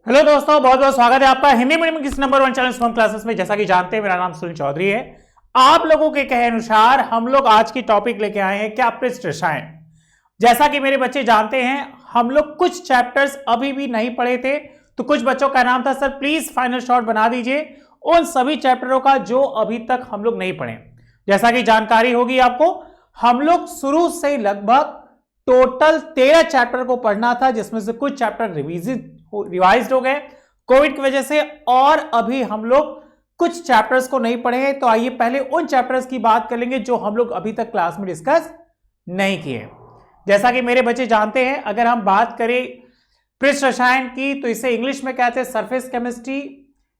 Hello दोस्तों, बहुत बहुत स्वागत है आपका हिंदी मीडियम किस नंबर 1 चैनल स्कूल क्लासेस में। जैसा कि जानते हैं, मेरा नाम सुनील चौधरी है। आप लोगों के कहे अनुसार हम लोग आज की टॉपिक लेके आए हैं क्या पृष्ठ रसायन। जैसा कि मेरे बच्चे जानते हैं, हम लोग कुछ चैप्टर्स अभी भी नहीं पढ़े थे, तो कुछ बच्चों का नाम था सर प्लीज फाइनल शॉट बना दीजिए उन सभी चैप्टरों का जो अभी तक हम लोग नहीं पढ़े। जैसा कि जानकारी होगी आपको, हम लोग शुरू से लगभग टोटल 13 चैप्टर को पढ़ना था, जिसमें से कुछ चैप्टर रिवाइज हो गए कोविड की वजह से, और अभी हम लोग कुछ चैप्टर्स को नहीं पढ़े हैं। तो आइए पहले उन चैप्टर्स की बात कर लेंगे जो हम लोग अभी तक क्लास में डिस्कस नहीं किए। जैसा कि मेरे बच्चे जानते हैं, अगर हम बात करें पृष्ठ रसायन की, तो इसे इंग्लिश में कहते हैं सरफेस केमिस्ट्री।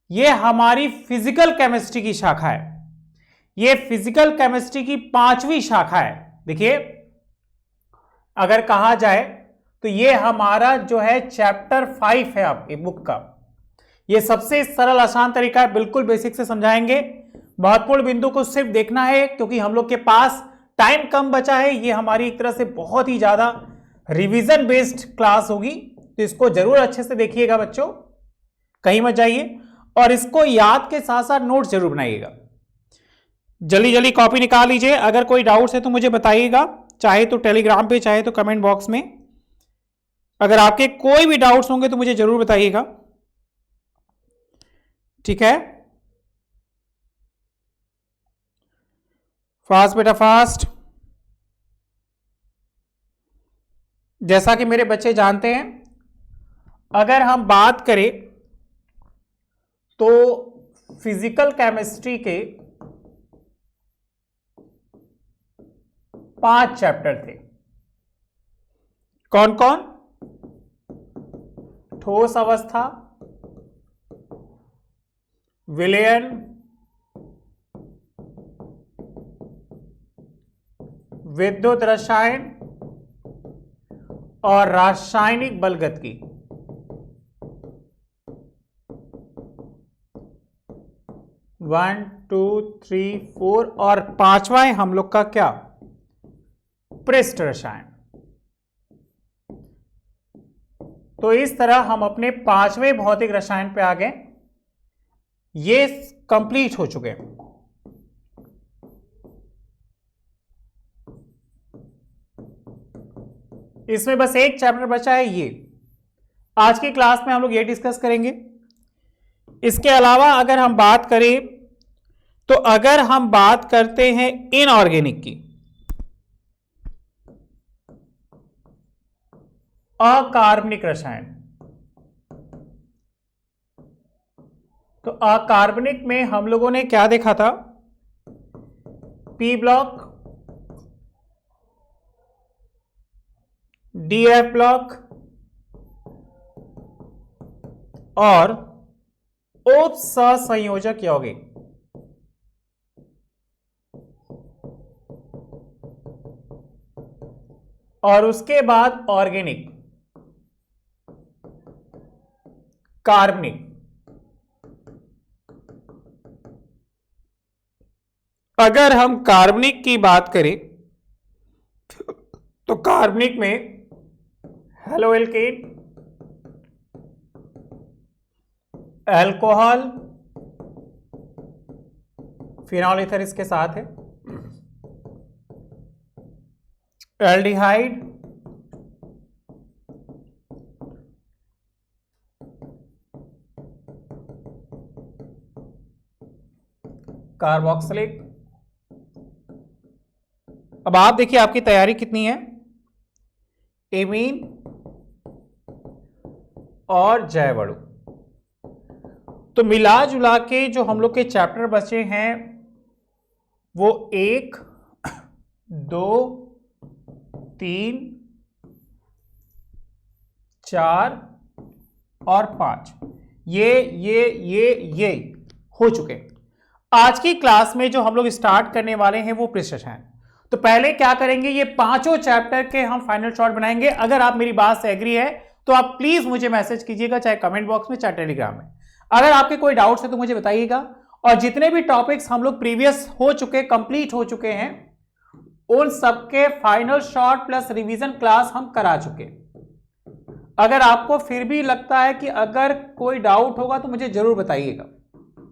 यह हमारी फिजिकल केमिस्ट्री की शाखा है। यह फिजिकल केमिस्ट्री की 5वीं शाखा है। देखिए, अगर कहा जाए तो ये हमारा जो है चैप्टर 5 है आपकी बुक का। ये सबसे सरल आसान तरीका है, बिल्कुल बेसिक से समझाएंगे। महत्वपूर्ण बिंदु को सिर्फ देखना है, क्योंकि हम लोग के पास टाइम कम बचा है। ये हमारी एक तरह से बहुत ही ज्यादा रिवीजन बेस्ड क्लास होगी, तो इसको जरूर अच्छे से देखिएगा बच्चों, कहीं मत जाइए। और इसको याद के साथ साथ नोट्स जरूर बनाइएगा। जल्दी जल्दी कॉपी निकाल लीजिए। अगर कोई डाउट्स है तो मुझे बताइएगा, चाहे तो टेलीग्राम पे, चाहे तो कमेंट बॉक्स में। अगर आपके कोई भी डाउट्स होंगे तो मुझे जरूर बताइएगा, ठीक है। फास्ट बेटा फास्ट। जैसा कि मेरे बच्चे जानते हैं, अगर हम बात करें तो फिजिकल केमिस्ट्री के 5 चैप्टर थे। कौन कौन? ठोस अवस्था, विलयन, विद्युत रसायन और रासायनिक बलगतिकी। 1 2 3 4 और 5वां है हम लोग का क्या? पृष्ठ रसायन। तो इस तरह हम अपने 5वें भौतिक रसायन पे आ गए। ये कंप्लीट हो चुके हैं। इसमें बस एक चैप्टर बचा है, ये आज की क्लास में हम लोग ये डिस्कस करेंगे। इसके अलावा अगर हम बात करें, तो अगर हम बात करते हैं इनऑर्गेनिक की, अकार्बनिक रसायन, तो अकार्बनिक में हम लोगों ने क्या देखा था? पी ब्लॉक, डीएफ ब्लॉक और उपसंयोजक यौगिक। और उसके बाद ऑर्गेनिक, कार्बनिक। अगर हम कार्बनिक की बात करें तो कार्बनिक में halo alkane, alcohol, phenol ether इसके साथ है, एल्डिहाइड, कार्बोक्सिलिक। अब आप देखिए आपकी तैयारी कितनी है। एमीन और जैवअणु। तो मिला जुला के जो हम लोग के चैप्टर बचे हैं वो 1 2 3 4 और 5, ये हो चुके। आज की क्लास में जो हम लोग स्टार्ट करने वाले हैं वो पृष्ठ रसायन। तो पहले क्या करेंगे, ये 5 चैप्टर के हम फाइनल शॉट बनाएंगे। अगर आप मेरी बात से एग्री है तो आप प्लीज मुझे मैसेज कीजिएगा, चाहे कमेंट बॉक्स में, चाहे टेलीग्राम में। अगर आपके कोई डाउट्स है तो मुझे बताइएगा। और जितने भी टॉपिक्स हम लोग प्रीवियस हो चुके, कंप्लीट हो चुके हैं, उन सबके final shot plus revision class हम करा चुके। अगर आपको फिर भी लगता है कि अगर कोई डाउट होगा तो मुझे जरूर बताइएगा।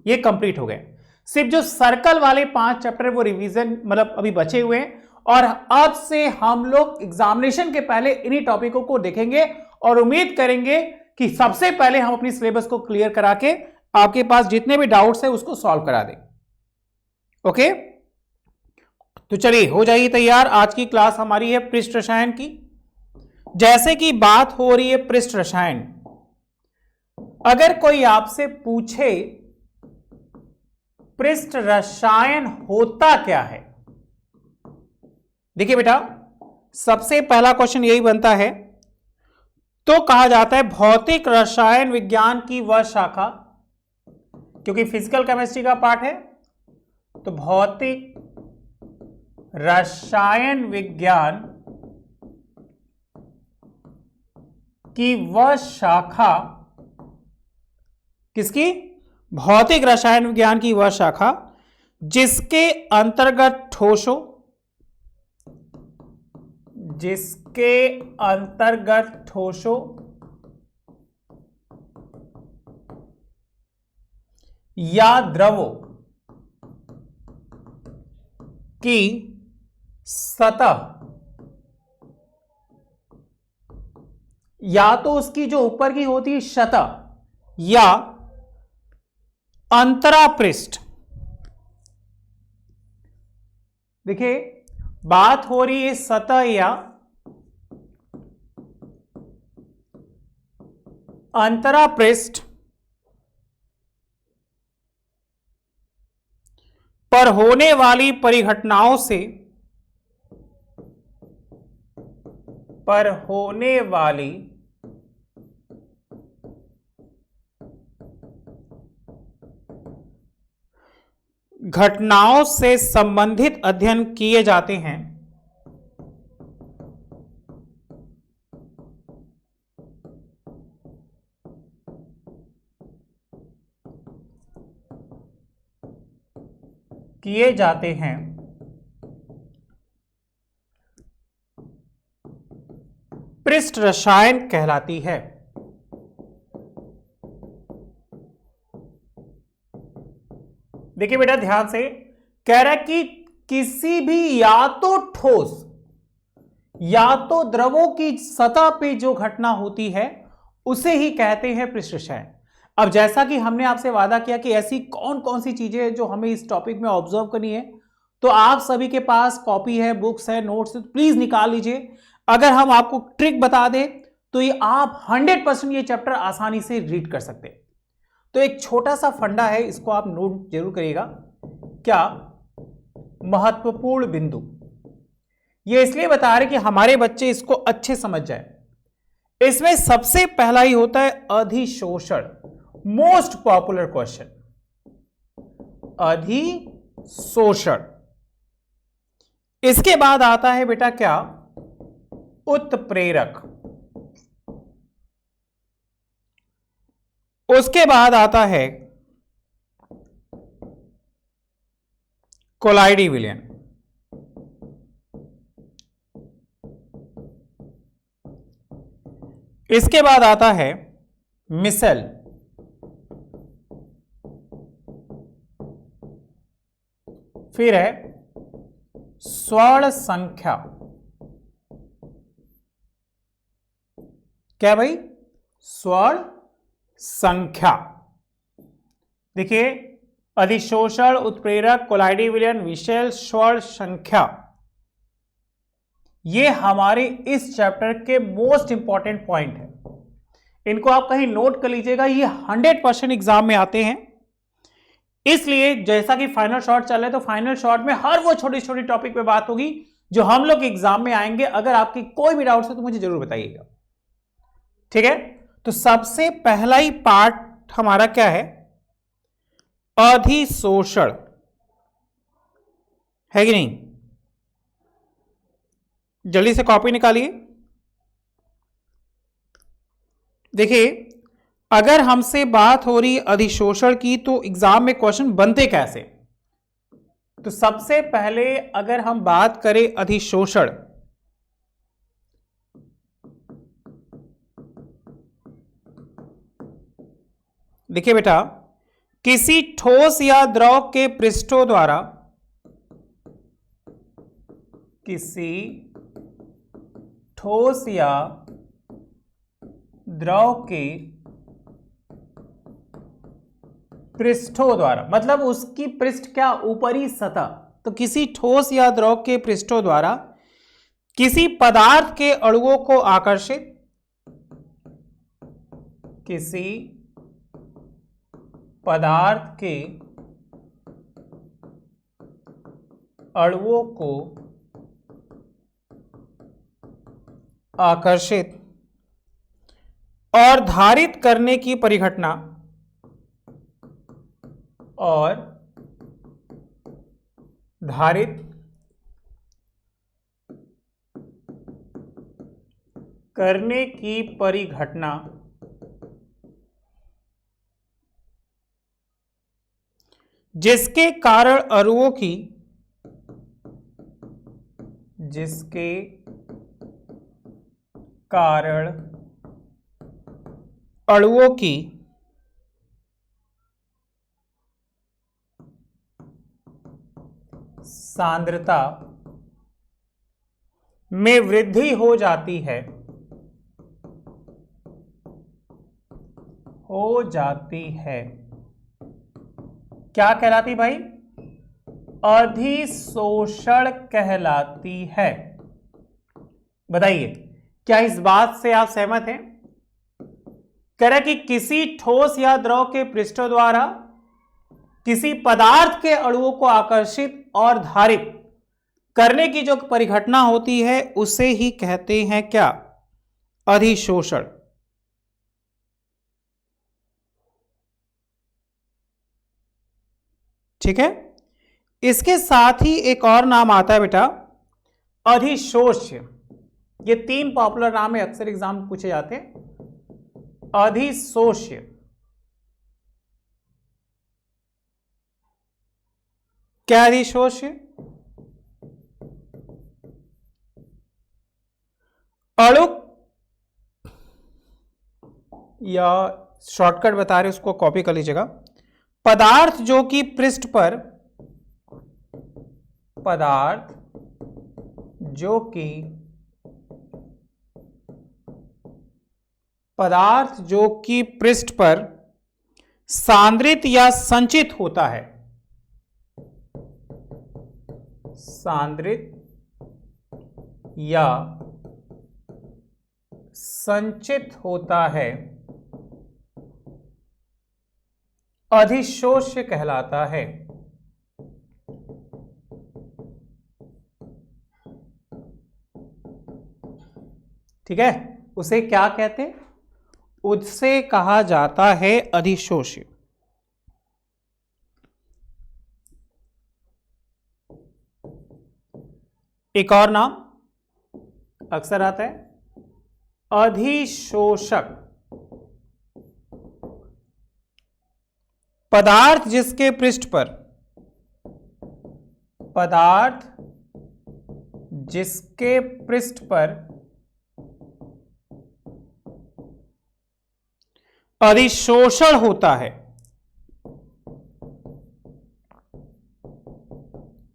ये कंप्लीट हो गए। सिर्फ जो सर्कल वाले 5 चैप्टर वो रिवीजन मतलब अभी बचे हुए हैं, और अब से हम लोग एग्जामिनेशन के पहले इन्हीं टॉपिकों को देखेंगे और उम्मीद करेंगे कि सबसे पहले हम अपनी सिलेबस को क्लियर करा के आपके पास जितने भी डाउट्स है उसको सॉल्व करा दें। ओके, तो चलिए हो जाइए तैयार। आज की क्लास हमारी है पृष्ठ रसायन की। जैसे कि बात हो रही है पृष्ठ रसायन, अगर कोई आपसे पूछे पृष्ठ रसायन होता क्या है, देखिए बेटा सबसे पहला क्वेश्चन यही बनता है, तो कहा जाता है भौतिक रसायन विज्ञान की वह शाखा, क्योंकि फिजिकल केमिस्ट्री का पार्ट है, तो भौतिक रसायन विज्ञान की वह शाखा, किसकी? भौतिक रसायन विज्ञान की वह शाखा जिसके अंतर्गत ठोसों, जिसके अंतर्गत ठोसों या द्रवों की सतह, या तो उसकी जो ऊपर की होती है सतह या अंतरापृष्ठ, देखिए बात हो रही है सतह या अंतरापृष्ठ पर होने वाली परिघटनाओं से, पर होने वाली घटनाओं से संबंधित अध्ययन किए जाते हैं, किए जाते हैं पृष्ठ रसायन कहलाती है। देखिए बेटा ध्यान से, कह रहा है कि किसी भी या तो ठोस या तो द्रवों की सतह पे जो घटना होती है उसे ही कहते हैं पृष्ठ रसायन। अब जैसा कि हमने आपसे वादा किया कि ऐसी कौन कौन सी चीजें हैं जो हमें इस टॉपिक में ऑब्जर्व करनी है, तो आप सभी के पास कॉपी है, बुक्स है, नोट्स है, तो प्लीज निकाल लीजिए। अगर हम आपको ट्रिक बता दें तो ये आप 100% ये चैप्टर आसानी से रीड कर सकते हैं। तो एक छोटा सा फंडा है, इसको आप नोट जरूर करिएगा। क्या? महत्वपूर्ण बिंदु। ये इसलिए बता रहे कि हमारे बच्चे इसको अच्छे समझ जाए। इसमें सबसे पहला ही होता है अधिशोषण, मोस्ट पॉपुलर क्वेश्चन, अधिशोषण। इसके बाद आता है बेटा क्या? उत्प्रेरक। उसके बाद आता है कोलाइडी विलयन। इसके बाद आता है मिसेल। फिर है स्वर्ण संख्या। क्या भाई? स्वर्ण संख्या। देखिए अधिशोषण, उत्प्रेरक, कोलाइडी विलयन, मिसेल, स्वर्ण संख्या, ये हमारे इस चैप्टर के मोस्ट इंपॉर्टेंट पॉइंट है। इनको आप कहीं नोट कर लीजिएगा, ये 100% एग्जाम में आते हैं। इसलिए जैसा कि फाइनल शॉर्ट चल रहा है, तो फाइनल शॉर्ट में हर वो छोटी छोटी टॉपिक पे बात होगी जो हम लोग एग्जाम में आएंगे। अगर आपकी कोई भी डाउट है तो मुझे जरूर बताइएगा, ठीक है? तो सबसे पहला ही पार्ट हमारा क्या है? अधिशोषण, है कि नहीं? जल्दी से कॉपी निकालिए। देखिए अगर हमसे बात हो रही अधिशोषण की तो एग्जाम में क्वेश्चन बनते कैसे? तो सबसे पहले अगर हम बात करें अधिशोषण, देखिए बेटा, किसी ठोस या द्रव के पृष्ठों द्वारा, किसी ठोस या द्रव के पृष्ठों द्वारा, मतलब उसकी पृष्ठ क्या, ऊपरी सतह, तो किसी ठोस या द्रव के पृष्ठों द्वारा किसी पदार्थ के अणुओं को आकर्षित, किसी पदार्थ के अणुओं को आकर्षित और धारित करने की परिघटना, और धारित करने की परिघटना जिसके कारण अणुओं की, जिसके कारण अणुओं की सांद्रता में वृद्धि हो जाती है, क्या कहलाती भाई, अधिशोषण कहलाती है। बताइए क्या इस बात से आप सहमत हैं? कह रहा है कि किसी ठोस या द्रव के पृष्ठों द्वारा किसी पदार्थ के अणुओं को आकर्षित और धारित करने की जो परिघटना होती है उसे ही कहते हैं क्या, अधिशोषण। ठीक है, इसके साथ ही एक और नाम आता है बेटा, अधिशोष्य। ये 3 पॉपुलर नाम है, अक्सर एग्जाम में पूछे जाते हैं। अधिशोष्य, क्या अधिशोष्य, अणु, या शॉर्टकट बता रहे उसको कॉपी कर लीजिएगा, पदार्थ जो कि पृष्ठ पर, पदार्थ जो कि पृष्ठ पर सांद्रित या संचित होता है, सांद्रित या संचित होता है, अधिशोष्य कहलाता है। ठीक है, उसे क्या कहते हैं, उससे कहा जाता है अधिशोष्य। एक और नाम अक्सर आता है, अधिशोषक। पदार्थ जिसके पृष्ठ पर, पदार्थ जिसके पृष्ठ पर अधिशोषण होता है,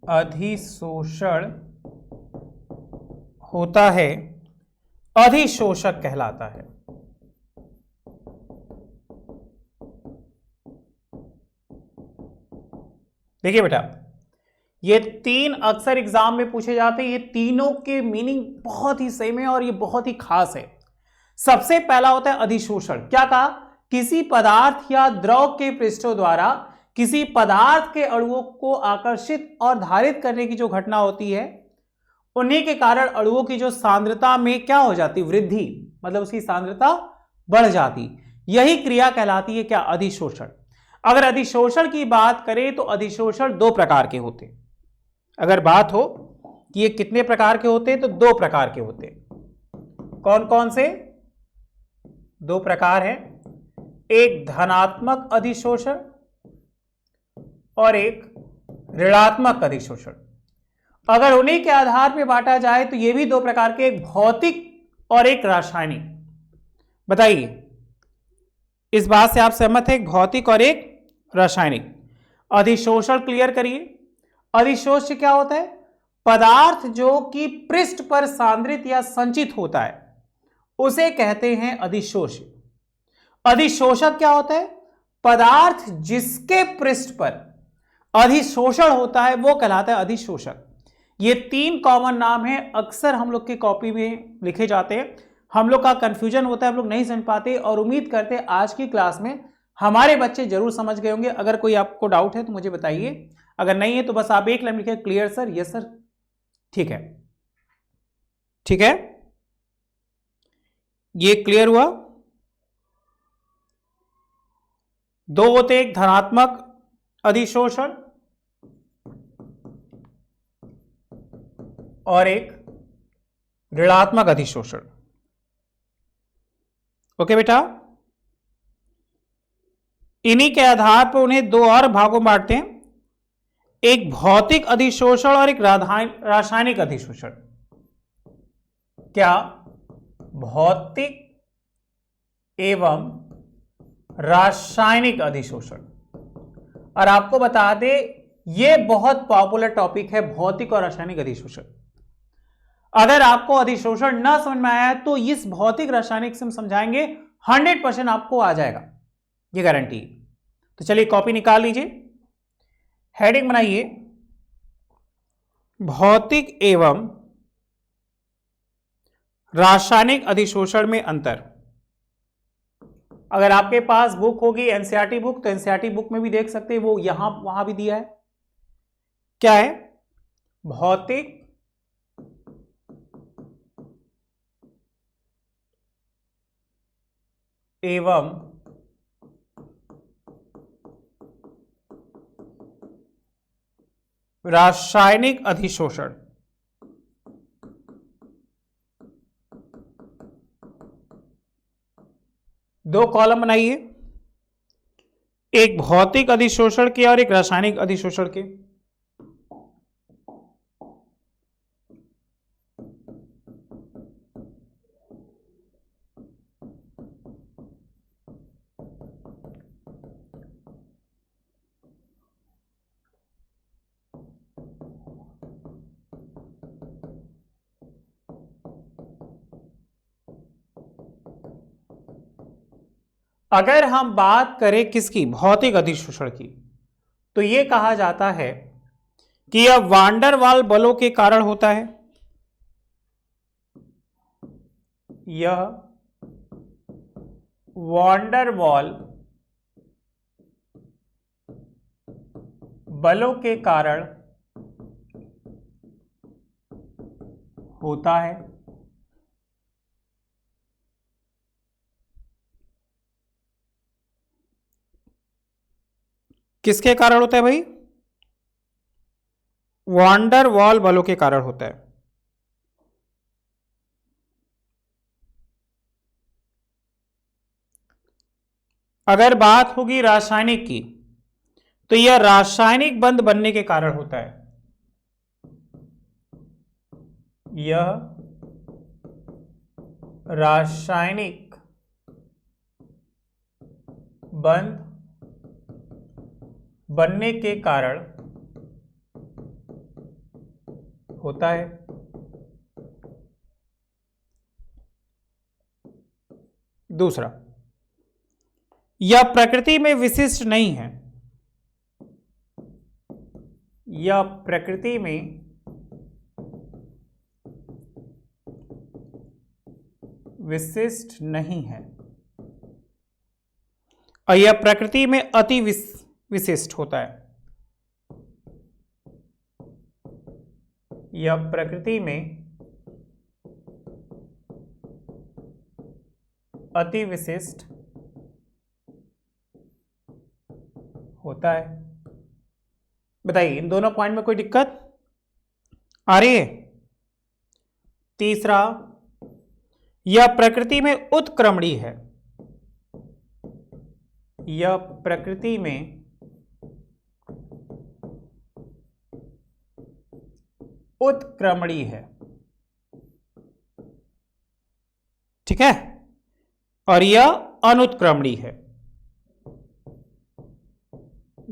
अधिशोषण होता है, अधिशोषक कहलाता है। देखिए बेटा, ये 3 अक्सर एग्जाम में पूछे जाते हैं। ये तीनों के मीनिंग बहुत ही सेम है और ये बहुत ही खास है। सबसे पहला होता है अधिशोषण। क्या कहा, किसी पदार्थ या द्रव के पृष्ठों द्वारा किसी पदार्थ के अणुओं को आकर्षित और धारित करने की जो घटना होती है, उन्हीं के कारण अणुओं की जो सांद्रता में क्या हो जाती, वृद्धि, मतलब उसकी सांद्रता बढ़ जाती। यही क्रिया कहलाती है क्या, अधिशोषण। अगर अधिशोषण की बात करें तो अधिशोषण 2 प्रकार के होते हैं। अगर बात हो कि ये कितने प्रकार के होते हैं तो 2 प्रकार के होते हैं। कौन कौन से 2 प्रकार हैं? एक धनात्मक अधिशोषण और एक ऋणात्मक अधिशोषण। अगर उन्हीं के आधार पर बांटा जाए तो ये भी 2 प्रकार के, एक भौतिक और एक रासायनिक। बताइए इस बात से आप सहमत है? एक भौतिक और एक रासायनिक। अधिशोषण क्लियर करिए। अधिशोष्य क्या होता है? पदार्थ जो कि पृष्ठ पर सांद्रित या संचित होता है उसे कहते हैं अधिशोष्य। अधिशोषक क्या होता है? पदार्थ जिसके पृष्ठ पर अधिशोषण होता है वो कहलाता है अधिशोषक। ये तीन कॉमन नाम है, अक्सर हम लोग की कॉपी में लिखे जाते हैं, हम लोग का कंफ्यूजन होता है, हम लोग नहीं समझ पाते, और उम्मीद करते हैं आज की क्लास में हमारे बच्चे जरूर समझ गए होंगे। अगर कोई आपको डाउट है तो मुझे बताइए, अगर नहीं है तो बस आप एक लाइन लिखिए, क्लियर सर, यस सर, ठीक है, ठीक है, ये क्लियर हुआ। दो होते, एक धनात्मक अधिशोषण और एक ऋणात्मक अधिशोषण। ओके बेटा, इन्हीं के आधार पर उन्हें दो और भागों में बांटते हैं, एक भौतिक अधिशोषण और एक रासायनिक अधिशोषण। क्या? भौतिक एवं रासायनिक अधिशोषण। और आपको बता दे यह बहुत पॉपुलर टॉपिक है, भौतिक और रासायनिक अधिशोषण। अगर आपको अधिशोषण ना समझ में आया तो इस भौतिक रासायनिक से हम समझाएंगे, 100% आपको आ जाएगा, ये गारंटी। तो चलिए कॉपी निकाल लीजिए, हेडिंग बनाइए, भौतिक एवं रासायनिक अधिशोषण में अंतर। अगर आपके पास बुक होगी एनसीईआरटी बुक तो एनसीईआरटी बुक में भी देख सकते हैं, वो यहां वहां भी दिया है। क्या है? भौतिक एवं रासायनिक अधिशोषण। दो कॉलम बनाइए, एक भौतिक अधिशोषण के और एक रासायनिक अधिशोषण के। अगर हम बात करें किसकी? भौतिक अधिशोषण की, तो यह कहा जाता है कि यह वांडर वाल बलों के कारण होता है। यह वांडर वाल बलों के कारण होता है। किसके कारण होता है भाई? वांडर वाल बलों के कारण होता है। अगर बात होगी रासायनिक की तो यह रासायनिक बंध बनने के कारण होता है। यह रासायनिक बंध बनने के कारण होता है। दूसरा, यह प्रकृति में विशिष्ट नहीं है। यह प्रकृति में विशिष्ट नहीं है और यह प्रकृति में अति विशिष्ट होता है। यह प्रकृति में अति विशिष्ट होता है। बताइए इन दोनों पॉइंट में कोई दिक्कत आ रही है? तीसरा, यह प्रकृति में उत्क्रमणीय है। यह प्रकृति में उत्क्रमणीय है, ठीक है, और यह अनुत्क्रमणीय है।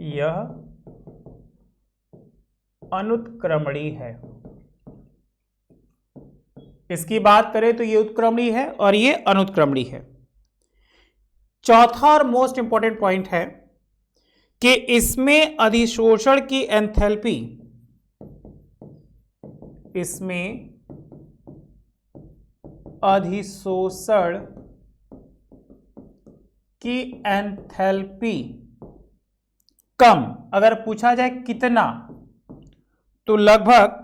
यह अनुत्क्रमणीय है। इसकी बात करें तो ये उत्क्रमणीय है और ये अनुत्क्रमणीय है। चौथा और मोस्ट इंपॉर्टेंट पॉइंट है कि इसमें अधिशोषण की एंथैल्पी, इसमें अधिशोषण की एंथैल्पी कम, अगर पूछा जाए कितना, तो लगभग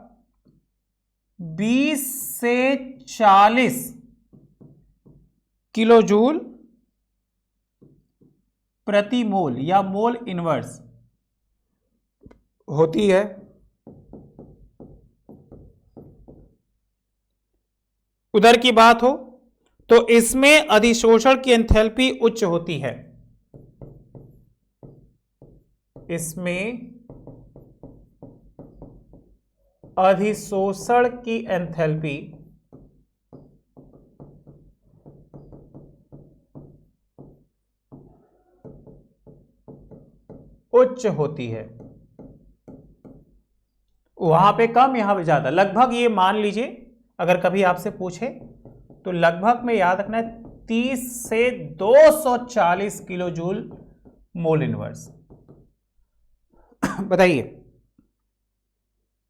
20 से 40 किलो जूल प्रति मोल या मोल इनवर्स होती है। उधर की बात हो तो इसमें अधिशोषण की एंथैल्पी उच्च होती है। इसमें अधिशोषण की एंथैल्पी उच्च होती है। वहां पे कम, यहां पे ज्यादा। लगभग ये मान लीजिए, अगर कभी आपसे पूछे तो लगभग में याद रखना है 30 से 240 किलो जूल मोल इनवर्स। बताइए,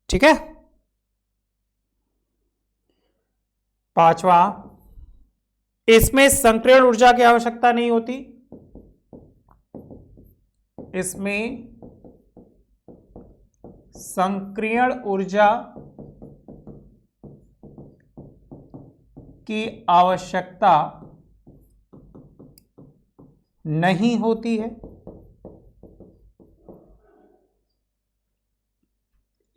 ठीक है। पांचवा, इसमें संक्रियण ऊर्जा की आवश्यकता नहीं होती। इसमें संक्रियण ऊर्जा की आवश्यकता नहीं होती है।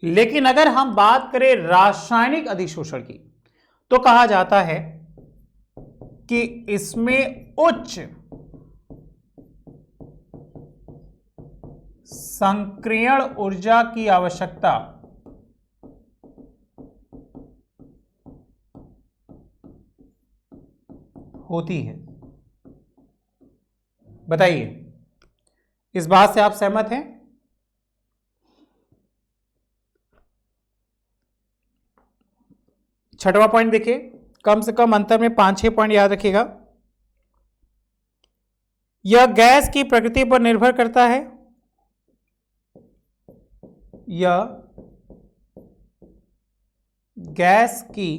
लेकिन अगर हम बात करें रासायनिक अधिशोषण की, तो कहा जाता है कि इसमें उच्च संक्रियण ऊर्जा की आवश्यकता होती है। बताइए, इस बात से आप सहमत हैं? छठवां पॉइंट देखिए, कम से कम अंतर में 5-6 पॉइंट याद रखिएगा। यह गैस की प्रकृति पर निर्भर करता है। यह गैस की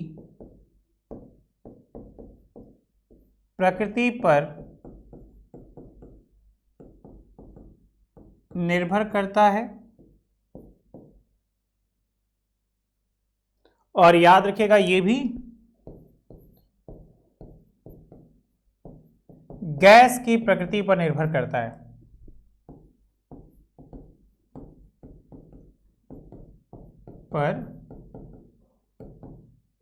प्रकृति पर निर्भर करता है। और याद रखिएगा, ये भी गैस की प्रकृति पर निर्भर करता है। पर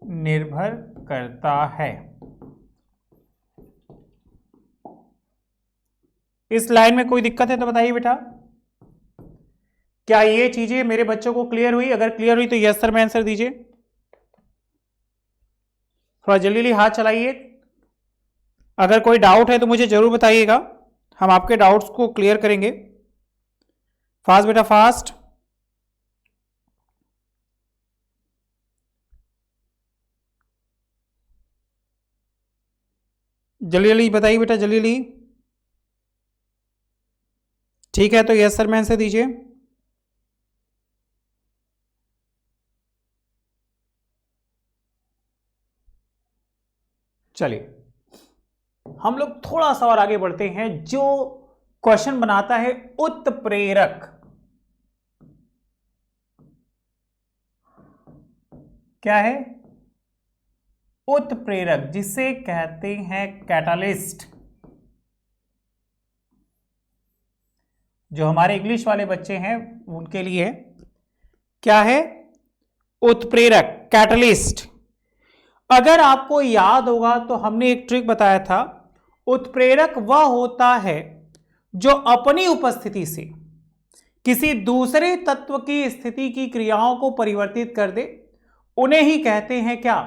निर्भर करता है। इस लाइन में कोई दिक्कत है तो बताइए बेटा। क्या ये चीजें मेरे बच्चों को क्लियर हुई? अगर क्लियर हुई तो यस सर में आंसर दीजिए। थोड़ा जल्दी जल्दी हाथ चलाइए। अगर कोई डाउट है तो मुझे जरूर बताइएगा, हम आपके डाउट्स को क्लियर करेंगे। फास्ट बेटा फास्ट। जल्दी जल्दी बताइए बेटा, जल्दी जल्दी। ठीक है, तो यस सर में आंसर दीजिए। चलिए, हम लोग थोड़ा सा और आगे बढ़ते हैं। जो क्वेश्चन बनाता है उत्प्रेरक, क्या है? उत्प्रेरक, जिसे कहते हैं कैटालिस्ट। जो हमारे इंग्लिश वाले बच्चे हैं उनके लिए क्या है? उत्प्रेरक, कैटालिस्ट। अगर आपको याद होगा तो हमने एक ट्रिक बताया था, उत्प्रेरक वह होता है जो अपनी उपस्थिति से किसी दूसरे तत्व की स्थिति की क्रियाओं को परिवर्तित कर दे, उन्हें ही कहते हैं क्या?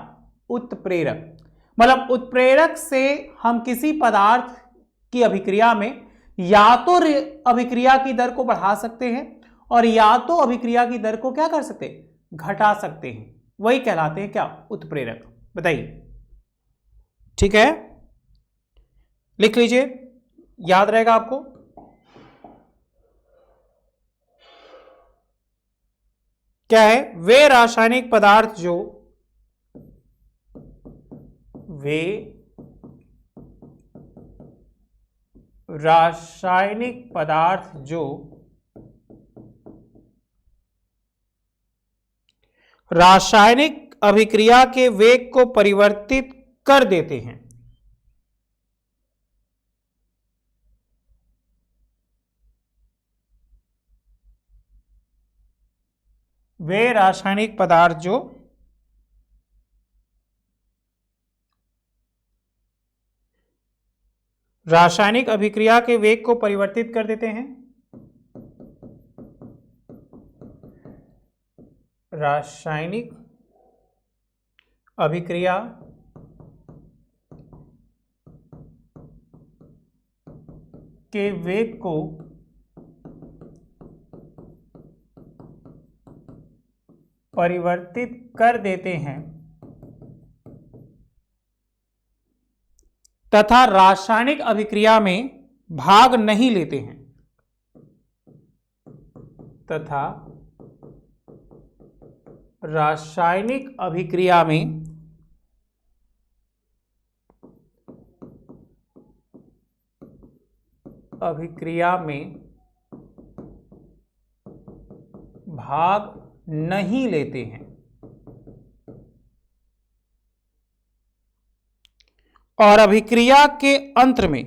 उत्प्रेरक। मतलब उत्प्रेरक से हम किसी पदार्थ की अभिक्रिया में या तो अभिक्रिया की दर को बढ़ा सकते हैं और या तो अभिक्रिया की दर को क्या कर सकते हैं, घटा सकते हैं। वही कहलाते हैं क्या, उत्प्रेरक। बताइए, ठीक है, लिख लीजिए, याद रहेगा आपको। क्या है, वे रासायनिक पदार्थ जो रासायनिक अभिक्रिया के वेग को परिवर्तित कर देते हैं। वे रासायनिक पदार्थ जो रासायनिक अभिक्रिया के वेग को परिवर्तित कर देते हैं, रासायनिक अभिक्रिया के वेग को परिवर्तित कर देते हैं तथा रासायनिक अभिक्रिया में भाग नहीं लेते हैं, तथा रासायनिक अभिक्रिया में भाग नहीं लेते हैं। और अभिक्रिया के अंत में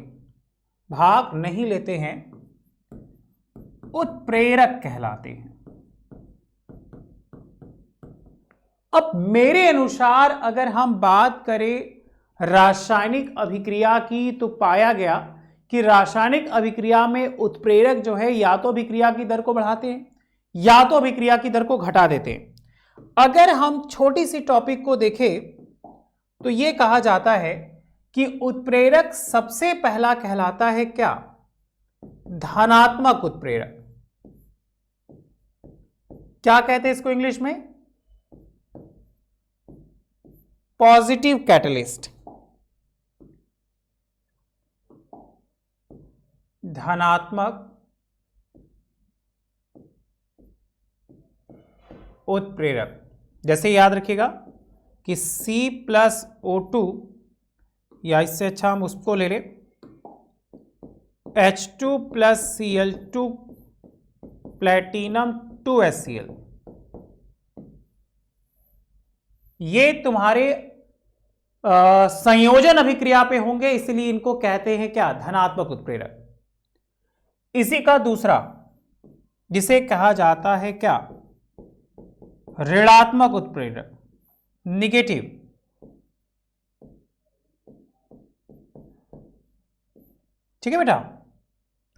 भाग नहीं लेते हैं, उत्प्रेरक कहलाते हैं। अब मेरे अनुसार अगर हम बात करें रासायनिक अभिक्रिया की, तो पाया गया कि रासायनिक अभिक्रिया में उत्प्रेरक जो है या तो अभिक्रिया की दर को बढ़ाते हैं या तो अभिक्रिया की दर को घटा देते हैं। अगर हम छोटी सी टॉपिक को देखें तो यह कहा जाता है कि उत्प्रेरक सबसे पहला कहलाता है क्या, धनात्मक उत्प्रेरक। क्या कहते हैं इसको इंग्लिश में, पॉजिटिव कैटलिस्ट। धनात्मक उत्प्रेरक, जैसे याद रखिएगा कि C+O2, या इससे अच्छा हम उसको ले लें H2+Cl2 प्लेटिनम 2HCl। ये तुम्हारे संयोजन अभिक्रिया पे होंगे, इसलिए इनको कहते हैं क्या, धनात्मक उत्प्रेरक। इसी का दूसरा जिसे कहा जाता है क्या, ऋणात्मक उत्प्रेरक, निगेटिव। ठीक है बेटा,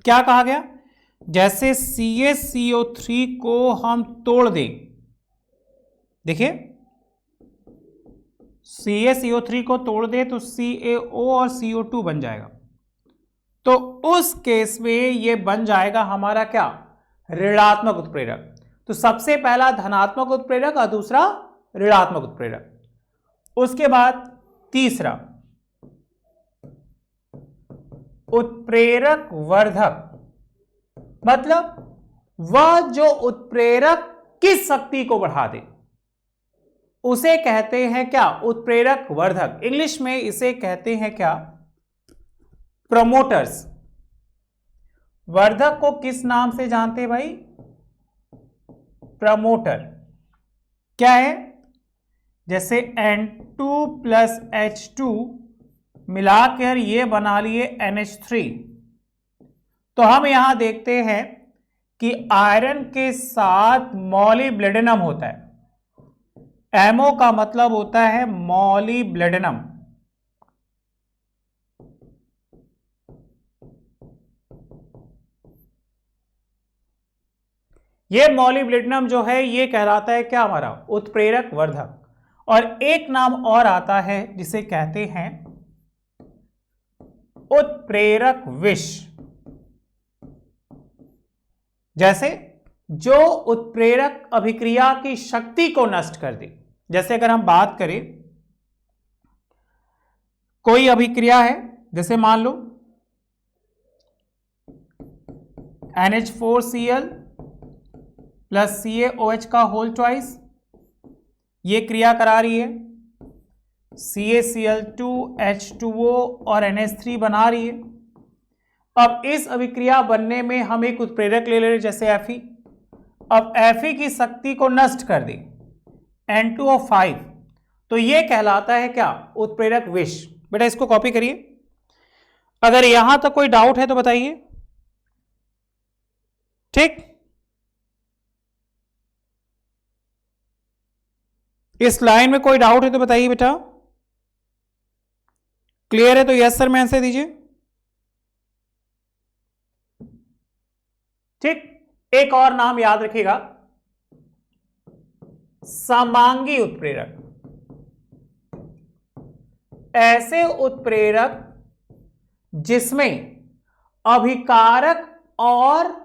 क्या कहा गया, जैसे CaCO3 को हम तोड़ दें, देखिए CaCO3 को तोड़ दे तो CaO और CO2 बन जाएगा, तो उस केस में ये बन जाएगा हमारा क्या, ऋणात्मक उत्प्रेरक। तो सबसे पहला धनात्मक उत्प्रेरक और दूसरा ऋणात्मक उत्प्रेरक। उसके बाद तीसरा उत्प्रेरक वर्धक, मतलब वह जो उत्प्रेरक की शक्ति को बढ़ा दे उसे कहते हैं क्या, उत्प्रेरक वर्धक। इंग्लिश में इसे कहते हैं क्या, प्रमोटर्स। वर्धक को किस नाम से जानते हैं भाई, प्रमोटर। क्या है, जैसे N2+H2 मिलाकर ये बना लिए NH3, तो हम यहां देखते हैं कि आयरन के साथ मॉलिब्डेनम होता है। एमओ का मतलब होता है मॉलिब्डेनम। ये मॉलिब्डेनम जो है ये कहलाता है क्या, हमारा उत्प्रेरक वर्धक। और एक नाम और आता है जिसे कहते हैं उत्प्रेरक विष। जैसे जो उत्प्रेरक अभिक्रिया की शक्ति को नष्ट कर दे। जैसे अगर हम बात करें, कोई अभिक्रिया है, जैसे मान लो NH4Cl प्लस CaOH का होल ट्वाइस, ये क्रिया करा रही है, CaCl2 H2O और NH3 बना रही है। अब इस अभिक्रिया बनने में हम एक उत्प्रेरक ले रहे जैसे Fe। अब Fe की शक्ति को नष्ट कर दे N2O5, तो ये कहलाता है क्या? उत्प्रेरक विष। बेटा इसको कॉपी करिए। अगर यहां तक कोई डाउट है तो बताइए। ठीक, इस लाइन में कोई डाउट है तो बताइए बेटा। क्लियर है तो यस सर में आंसर दीजिए। ठीक, एक और नाम याद रखिएगा, समांगी उत्प्रेरक। ऐसे उत्प्रेरक जिसमें अभिकारक और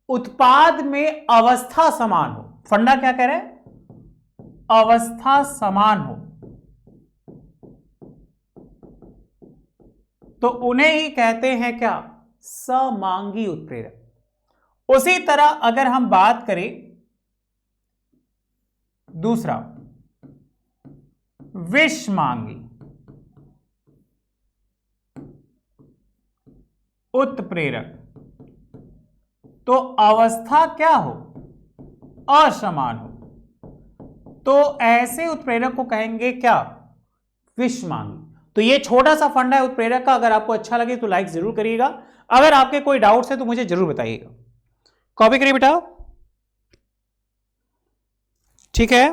उत्पाद में अवस्था समान हो। फंडा क्या कह रहे हैं? अवस्था समान हो, तो उन्हें ही कहते हैं क्या? समांगी उत्प्रेरक। उसी तरह अगर हम बात करें दूसरा, विषमांगी उत्प्रेरक, तो अवस्था क्या हो? असमान हो, तो ऐसे उत्प्रेरक को कहेंगे क्या? विषमांगी। तो ये छोटा सा फंडा है उत्प्रेरक का। अगर आपको अच्छा लगे तो लाइक जरूर करिएगा। अगर आपके कोई डाउट्स है तो मुझे जरूर बताइएगा। कॉपी करिए बेटा। ठीक है,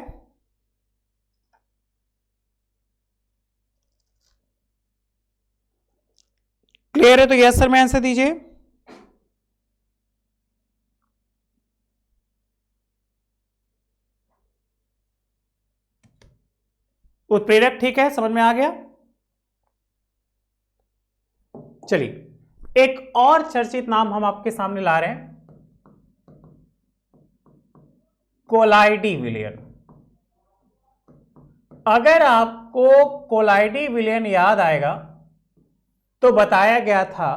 क्लियर है तो यस सर में आंसर दीजिए। उत्प्रेरक ठीक है, समझ में आ गया। चलिए एक और चर्चित नाम हम आपके सामने ला रहे हैं, कोलाइडी विलयन। अगर आपको कोलाइडी विलयन याद आएगा तो बताया गया था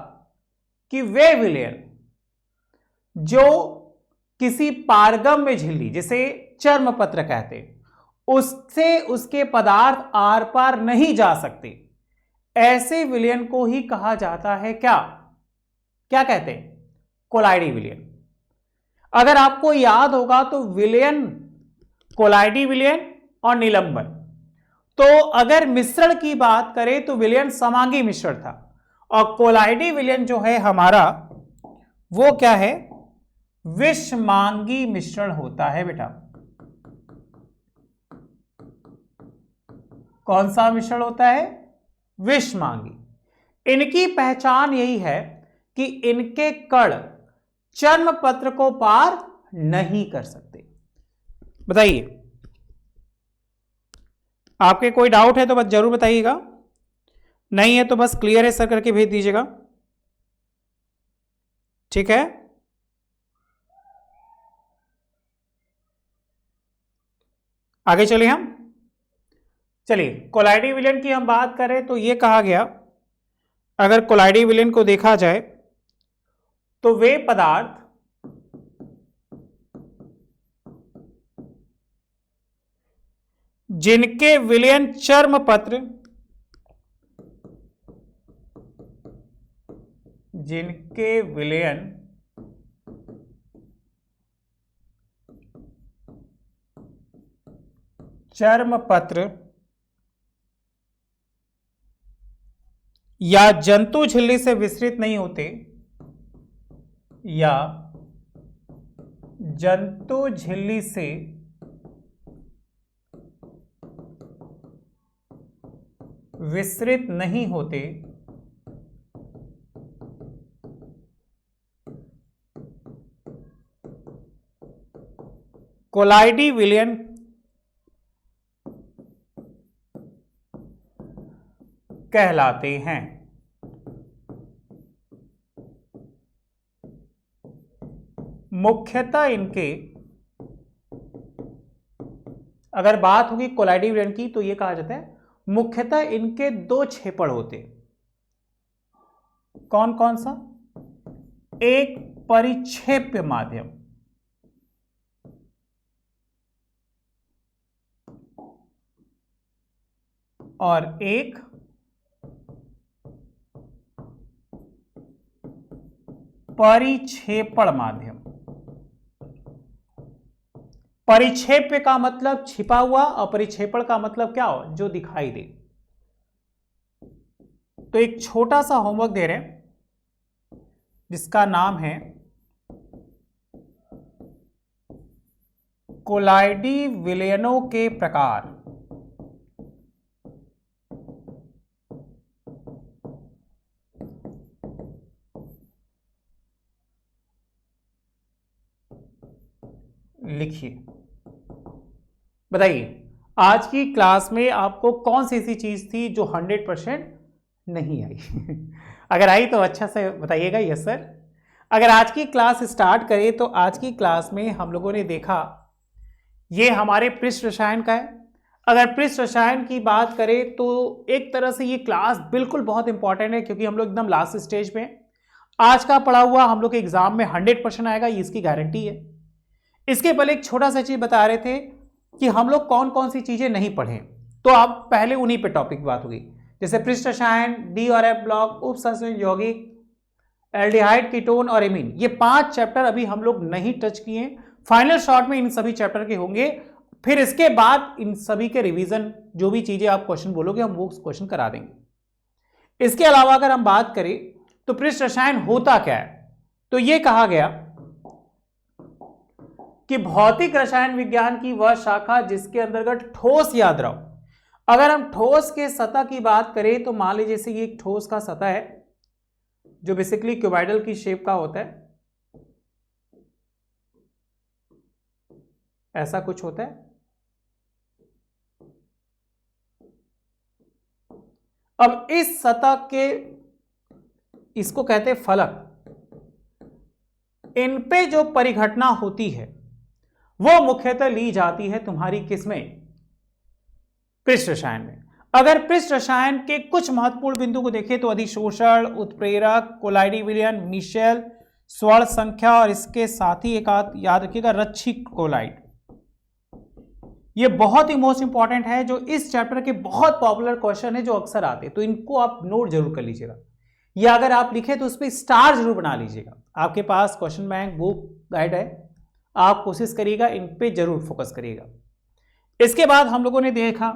कि वे विलयन जो किसी पारगम्य झिल्ली, जिसे चर्मपत्र कहते, उससे उसके पदार्थ आर पार नहीं जा सकते, ऐसे विलयन को ही कहा जाता है क्या? क्या कहते हैं? कोलाइडी विलयन। अगर आपको याद होगा तो विलयन, कोलाइडी विलयन और निलंबन, तो अगर मिश्रण की बात करें तो विलयन समांगी मिश्रण था, और कोलाइडी विलयन जो है हमारा वो क्या है? विषमांगी मिश्रण होता है बेटा। कौन सा मिश्रण होता है? विषमांगी। इनकी पहचान यही है कि इनके कण चर्मपत्र को पार नहीं कर सकते। बताइए, आपके कोई डाउट है तो बस जरूर बताइएगा, नहीं है तो बस क्लियर है सर करके भेज दीजिएगा। ठीक है, आगे चलिए हम। चलिए कोलाइडी विलयन की हम बात करें तो यह कहा गया, अगर कोलाइडी विलयन को देखा जाए तो वे पदार्थ जिनके विलयन चर्मपत्र, जिनके विलयन चर्मपत्र या जंतु झिल्ली से विसरित नहीं होते, या जंतु झिल्ली से विसरित नहीं होते, कोलाइडी विलयन कहलाते हैं। मुख्यतः इनके, अगर बात होगी कोलाइडिव विलयन की तो यह कहा जाता है मुख्यतः इनके दो क्षेपण होते हैं। कौन कौन सा? एक परिक्षेप्य माध्यम और एक परिक्षेपण माध्यम। परिक्षेप्य का मतलब छिपा हुआ और परिक्षेपण का मतलब क्या हो? जो दिखाई दे। तो एक छोटा सा होमवर्क दे रहे हैं जिसका नाम है कोलाइडी विलयनों के प्रकार। लिखिए, बताइए आज की क्लास में आपको कौन सी ऐसी चीज थी जो 100% नहीं आई? अगर आई तो अच्छा से बताइएगा यस सर। अगर आज की क्लास स्टार्ट करें तो आज की क्लास में हम लोगों ने देखा ये हमारे पृष्ठ रसायन का है। अगर पृष्ठ रसायन की बात करें तो एक तरह से ये क्लास बिल्कुल बहुत इंपॉर्टेंट है क्योंकि हम लोग एकदम लास्ट स्टेज पे हैं। आज का पढ़ा हुआ हम लोग के एग्जाम में 100% आएगा, ये इसकी गारंटी है। इसके पहले एक छोटा सा चीज बता रहे थे कि हम लोग कौन कौन सी चीजें नहीं पढ़े, तो आप पहले उन्हीं पे टॉपिक बात होगी, जैसे पृष्ठ रसायन, डी और एफ ब्लॉक, उप संश्लेषण यौगिक, एल्डिहाइड, कीटोन और एमीन। ये 5 चैप्टर अभी हम लोग नहीं टच किए। फाइनल शॉर्ट में इन सभी चैप्टर के होंगे। फिर इसके बाद इन सभी के रिवीजन, जो भी चीजें आप क्वेश्चन बोलोगे हम वो क्वेश्चन करा देंगे। इसके अलावा अगर हम बात करें तो पृष्ठ रसायन होता क्या है, तो ये कहा गया कि भौतिक रसायन विज्ञान की वह शाखा जिसके अंतर्गत ठोस या द्रव। अगर हम ठोस के सतह की बात करें तो मान लीजिए जैसे ये एक ठोस का सतह है जो बेसिकली क्यूबॉइडल की शेप का होता है, ऐसा कुछ होता है। अब इस सतह के, इसको कहते हैं फलक, इन पे जो परिघटना होती है वो मुख्यतः ली जाती है तुम्हारी किसमें? पृष्ठ रसायन में। अगर पृष्ठ रसायन के कुछ महत्वपूर्ण बिंदु को देखें तो अधिशोषण, उत्प्रेरक, कोलाइडी विलयन, मिशेल, स्वर्ण संख्या और इसके साथ ही एक याद रखिएगा रच्छिक कोलाइड। ये बहुत ही मोस्ट इंपॉर्टेंट है, जो इस चैप्टर के बहुत पॉपुलर क्वेश्चन है जो अक्सर आते हैं, तो इनको आप नोट जरूर कर लीजिएगा, या अगर आप लिखे तो उस पर स्टार जरूर बना लीजिएगा। आपके पास क्वेश्चन बैंक बुक गाइड है, आप कोशिश करिएगा इन पे जरूर फोकस करिएगा। इसके बाद हम लोगों ने देखा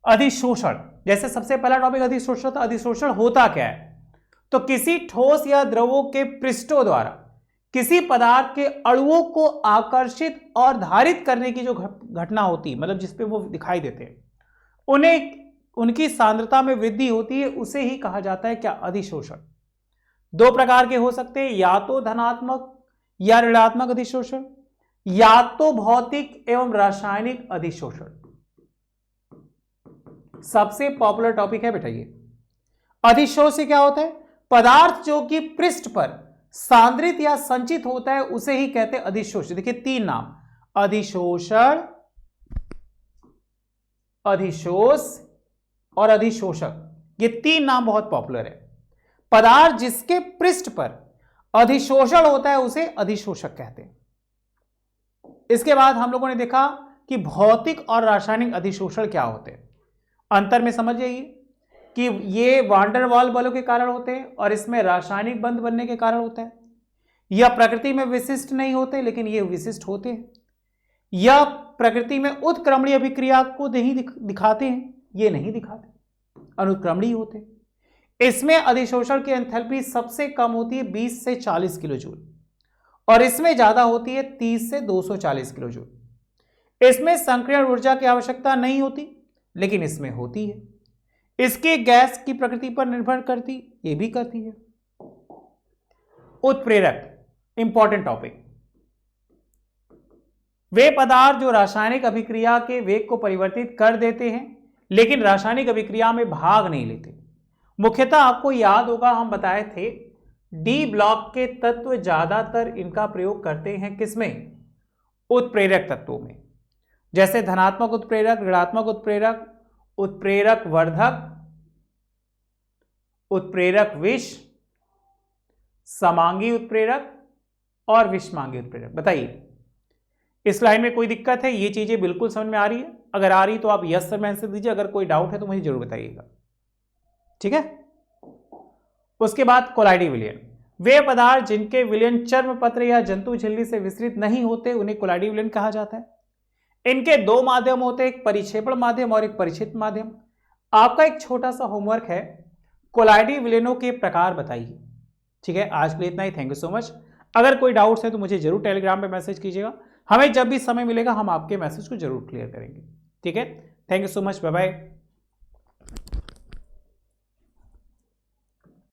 अधिशोषण। जैसे सबसे पहला टॉपिक अधिशोषण था। अधिशोषण होता क्या है? तो किसी ठोस या द्रवों के पृष्ठों द्वारा किसी पदार्थ के अणुओं को आकर्षित और धारित करने की जो घटना होती है, मतलब जिसपे वो दिखाई देते हैं, उन्हें उनकी सांद्रता में वृद्धि होती है, उसे ही कहा जाता है क्या? अधिशोषण। 2 प्रकार के हो सकते हैं, या तो धनात्मक या ऋणात्मक अधिशोषण, या तो भौतिक एवं रासायनिक अधिशोषण। सबसे पॉपुलर टॉपिक है बेटा ये। अधिशोष से क्या होता है? पदार्थ जो कि पृष्ठ पर सांद्रित या संचित होता है उसे ही कहते हैं अधिशोष। देखिए 3 नाम, अधिशोषण, अधिशोष और अधिशोषक। ये 3 नाम बहुत पॉपुलर है। पदार्थ जिसके पृष्ठ पर अधिशोषण होता है उसे अधिशोषक कहते हैं। इसके बाद हम लोगों ने देखा कि भौतिक और रासायनिक अधिशोषण क्या होते हैं। अंतर में समझ जाइए कि ये वांडर वाल बलों के कारण होते हैं और इसमें रासायनिक बंध बनने के कारण होता है। यह प्रकृति में विशिष्ट नहीं होते लेकिन ये विशिष्ट होते हैं। यह प्रकृति में उत्क्रमणीय अभिक्रिया को नहीं दिखाते हैं, ये नहीं दिखाते, अनुक्रमणीय होते हैं। इसमें अधिशोषण की एंथैल्पी सबसे कम होती है 20 से 40 किलो जूल और इसमें ज्यादा होती है 30 से 240 किलो जूल। इसमें संक्रियण ऊर्जा की आवश्यकता नहीं होती लेकिन इसमें होती है। इसके गैस की प्रकृति पर निर्भर करती, ये भी करती है। उत्प्रेरक इंपॉर्टेंट टॉपिक। वे पदार्थ जो रासायनिक अभिक्रिया के वेग को परिवर्तित कर देते हैं लेकिन रासायनिक अभिक्रिया में भाग नहीं लेते। मुख्यतः आपको याद होगा हम बताए थे डी ब्लॉक के तत्व ज्यादातर इनका प्रयोग करते हैं किसमें? उत्प्रेरक तत्वों में, जैसे धनात्मक उत्प्रेरक, ऋणात्मक उत्प्रेरक, उत्प्रेरक वर्धक, उत्प्रेरक विष, समांगी उत्प्रेरक और विषमांगी उत्प्रेरक। बताइए इस लाइन में कोई दिक्कत है? ये चीजें बिल्कुल समझ में आ रही है? अगर आ रही तो आप यस सर में आंसर दीजिए, अगर कोई डाउट है तो मुझे जरूर बताइएगा। ठीक है। उसके बाद कोलाइडी विलयन, वे पदार्थ जिनके विलयन चर्म पत्र या जंतु झिल्ली से विसरित नहीं होते उन्हें कोलाइडी विलयन कहा जाता है। इनके दो माध्यम होते हैं, एक परिक्षेपण माध्यम और एक परिचित माध्यम। आपका एक छोटा सा होमवर्क है, कोलाइडी विलयनों के प्रकार बताइए। ठीक है, आज के लिए इतना ही। Thank you so much. अगर कोई डाउट्स है तो मुझे जरूर टेलीग्राम पे मैसेज कीजिएगा। हमें जब भी समय मिलेगा हम आपके मैसेज को जरूर क्लियर करेंगे। ठीक है, thank you so much, bye bye.